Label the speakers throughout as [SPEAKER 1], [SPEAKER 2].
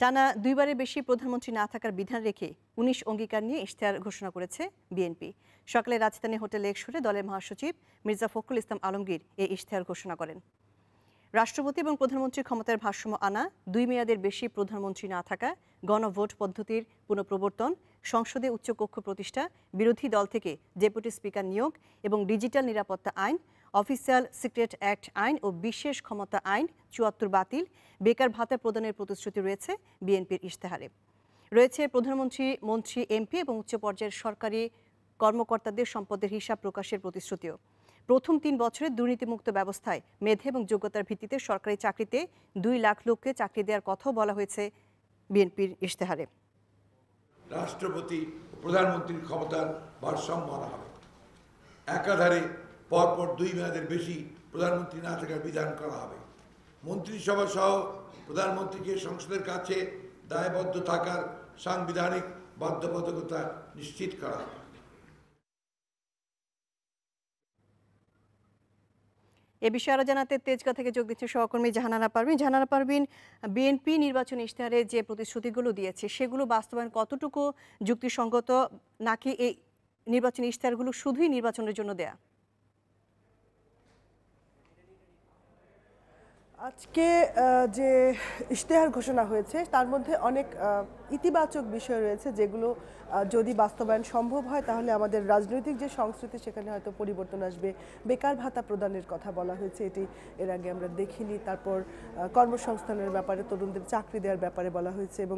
[SPEAKER 1] টানা দুইবারের বেশি প্রধানমন্ত্রী না থাকার বিধান রেখে ১৯ অঙ্গীকার নিয়ে ইশতেহার ঘোষণা করেছে বিএনপি। সকালে রাজধানী হোটেল লেকশোরে দলের মহাসচিব মির্জা ফখরুল ইসলাম আলমগীর এই ইশতেহার ঘোষণা করেন। রাষ্ট্রপতি এবং প্রধানমন্ত্রীর ক্ষমতার ভারসাম্য আনা, 2 মেয়াদের বেশি প্রধানমন্ত্রী না থাকা, গণভোট পদ্ধতির পুনঃপ্রবর্তন, সংসদে উচ্চকক্ষ প্রতিষ্ঠা, বিরোধী দল থেকে ডেপুটি স্পিকার নিয়োগ এবং ডিজিটাল নিরাপত্তা আইন, অফিসিয়াল সিক্রেট অ্যাক্ট আইন ও বিশেষ ক্ষমতা আইন ৭৪ বাতিল, বেকার ভাতা প্রদানের প্রতিশ্রুতি রয়েছে বিএনপির ইশতেহারে। রয়েছে প্রধানমন্ত্রী, মন্ত্রী, এমপি এবং উচ্চ পর্যায়ের সরকারি কর্মকর্তাদের সম্পদের হিসাব প্রকাশের প্রতিশ্রুতিও। প্রথম 3 বছরে দুর্নীতিমুক্ত ব্যবস্থায় মেধা এবং যোগ্যতার ভিত্তিতে সরকারি চাকরিতে 2 লাখ লোককে চাকরি দেওয়ার কথাও বলা হয়েছে বিএনপির ইশতেহারে।
[SPEAKER 2] রাষ্ট্রপতি ও প্রধানমন্ত্রীর ক্ষমতার ভারসাম্য আনা হবে। একাধারে পরপর 2 মেয়াদের বেশি প্রধানমন্ত্রী না থাকার বিধান করা হবে। মন্ত্রিসভা সহ প্রধানমন্ত্রীকে সংসদের কাছে দায়বদ্ধ থাকার সাংবিধানিক বাধ্যবাধকতা নিশ্চিত করা হবে।
[SPEAKER 1] এ বিষয়ে আরো জানাতে তেজগাঁ থেকে যোগ দিচ্ছে সহকর্মী জাহানারা পারভিন। জাহানারা পারভিন, বিএনপি নির্বাচনী ইশতেহারে যে প্রতিশ্রুতিগুলো দিয়েছে সেগুলো বাস্তবায়ন কতটুকু যুক্তিসঙ্গত, নাকি এই নির্বাচনী ইশতেহারগুলো শুধুই নির্বাচনের জন্য দেয়া?
[SPEAKER 3] আজকে যে ইশতেহার ঘোষণা হয়েছে তার মধ্যে অনেক ইতিবাচক বিষয় রয়েছে, যেগুলো যদি বাস্তবায়ন সম্ভব হয় তাহলে আমাদের রাজনৈতিক যে সংস্কৃতি সেখানে হয়তো পরিবর্তন আসবে। বেকার ভাতা প্রদানের কথা বলা হয়েছে, এটি এর আগে আমরা দেখিনি। তারপর কর্মসংস্থানের ব্যাপারে, তরুণদের চাকরি দেওয়ার ব্যাপারে বলা হয়েছে এবং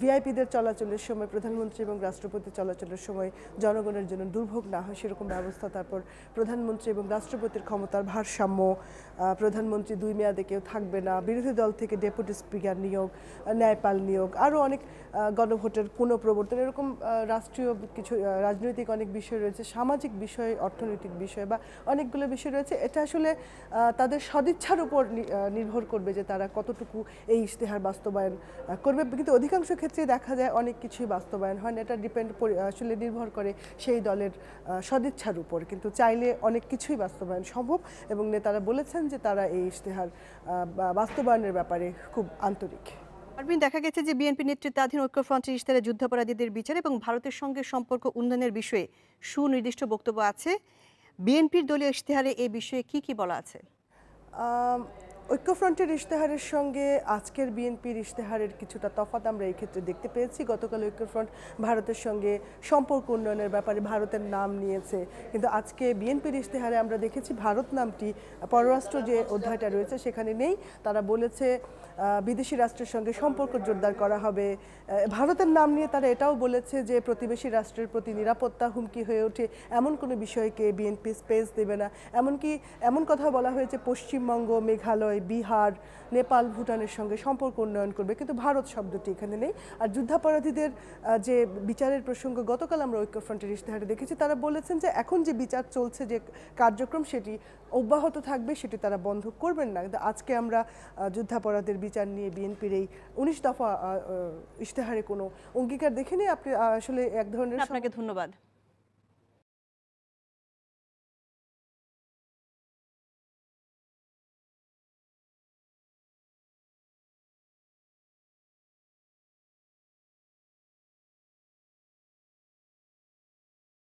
[SPEAKER 3] ভিআইপিদের চলাচলের সময়, প্রধানমন্ত্রী এবং রাষ্ট্রপতি চলাচলের সময় জনগণের জন্য দুর্ভোগ না হয় সেরকম ব্যবস্থা। তারপর প্রধানমন্ত্রী এবং রাষ্ট্রপতির ক্ষমতার ভারসাম্য, প্রধানমন্ত্রী 2 মেয়াদে কেউ থাকবে না, বিরোধী দল থেকে ডেপুটি স্পিকার নিয়োগ, ন্যায়পাল নিয়োগ, আরও অনেক গণভোটের পুনঃপ্রবর্তন, এরকম রাষ্ট্রীয় কিছু রাজনৈতিক অনেক বিষয় রয়েছে, সামাজিক বিষয়, অর্থনৈতিক বিষয় বা অনেকগুলো বিষয় রয়েছে। এটা আসলে তাদের সদিচ্ছার উপর নির্ভর করবে যে তারা কতটুকু এই ইশতেহার বাস্তবায়ন করবে। কিন্তু অধিকাংশ ক্ষেত্রে দেখা যায় অনেক কিছুই বাস্তবায়ন হয় না। এটা আসলে নির্ভর করে সেই দলের সদিচ্ছার উপর। কিন্তু চাইলে অনেক কিছুই বাস্তবায়ন সম্ভব এবং নেতারা বলেছেন যে তারা এই ইশতেহার বাস্তবায়নের ব্যাপারে খুব আন্তরিক।
[SPEAKER 1] পারভিন, দেখা গেছে যে বিএনপি নেতৃত্বাধীন ঐক্যফ্রন্টের ইশতেহারে যুদ্ধাপরাধীদের বিচার এবং ভারতের সঙ্গে সম্পর্ক উন্নয়নের বিষয়ে সুনির্দিষ্ট বক্তব্য আছে। বিএনপির দলীয় ইশতেহারে এই বিষয়ে কি বলা আছে?
[SPEAKER 3] ঐক্যফ্রন্টের ইশতেহারের সঙ্গে আজকের বিএনপির ইশতেহারের কিছুটা তফাৎ আমরা এই ক্ষেত্রে দেখতে পেয়েছি। গতকাল ঐক্যফ্রন্ট ভারতের সঙ্গে সম্পর্ক উন্নয়নের ব্যাপারে ভারতের নাম নিয়েছে, কিন্তু আজকে বিএনপির ইশতেহারে আমরা দেখেছি ভারত নামটি পররাষ্ট্র যে অধ্যায়টা রয়েছে সেখানে নেই। তারা বলেছে বিদেশি রাষ্ট্রের সঙ্গে সম্পর্ক জোরদার করা হবে। ভারতের নাম নিয়ে তারা এটাও বলেছে যে প্রতিবেশী রাষ্ট্রের প্রতি নিরাপত্তা হুমকি হয়ে ওঠে এমন কোনো বিষয়কে বিএনপি স্পেস দেবে না। এমনকি এমন কথা বলা হয়েছে পশ্চিমবঙ্গ, মেঘালয়, বিহার, নেপাল, ভুটানের সঙ্গে সম্পর্ক উন্নয়ন করবে, কিন্তু ভারত শব্দটি এখানে নেই। আর যুদ্ধাপরাধীদের যে বিচারের প্রসঙ্গ গতকাল আমরা ঐক্যফ্রন্টের ইশতেহারে দেখেছি, তারা বলেছেন যে এখন যে বিচার চলছে, যে কার্যক্রম সেটি অব্যাহত থাকবে, সেটি তারা বন্ধ করবেন না। কিন্তু আজকে আমরা যুদ্ধাপরাধের বিচার নিয়ে বিএনপির এই 19 দফা ইশতেহারে কোনো অঙ্গীকার দেখিনি। আপনি আসলে এক ধরনের।
[SPEAKER 1] আপনাকে ধন্যবাদ।